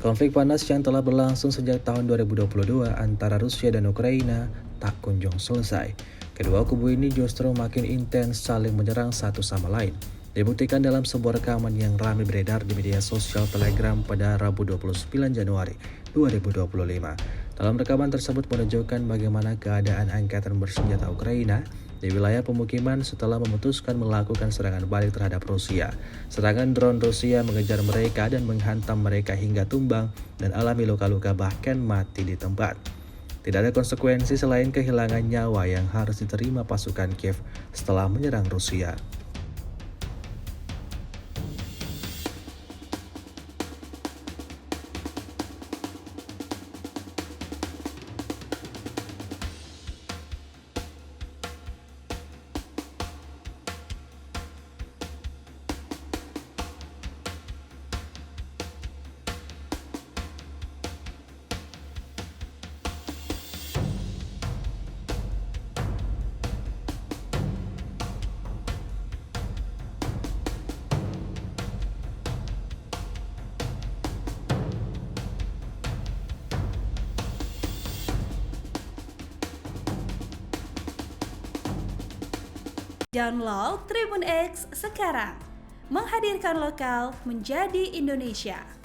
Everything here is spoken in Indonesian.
Konflik panas yang telah berlangsung sejak tahun 2022 antara Rusia dan Ukraina tak kunjung selesai. Kedua kubu ini justru makin intens saling menyerang satu sama lain. Dibuktikan dalam sebuah rekaman yang ramai beredar di media sosial Telegram pada Rabu 29 Januari 2025. Dalam rekaman tersebut menunjukkan bagaimana keadaan angkatan bersenjata Ukraina di wilayah pemukiman setelah memutuskan melakukan serangan balik terhadap Rusia. Serangan drone Rusia mengejar mereka dan menghantam mereka hingga tumbang dan alami luka-luka bahkan mati di tempat. Tidak ada konsekuensi selain kehilangan nyawa yang harus diterima pasukan Kiev setelah menyerang Rusia. Download Tribun X sekarang, menghadirkan lokal menjadi Indonesia.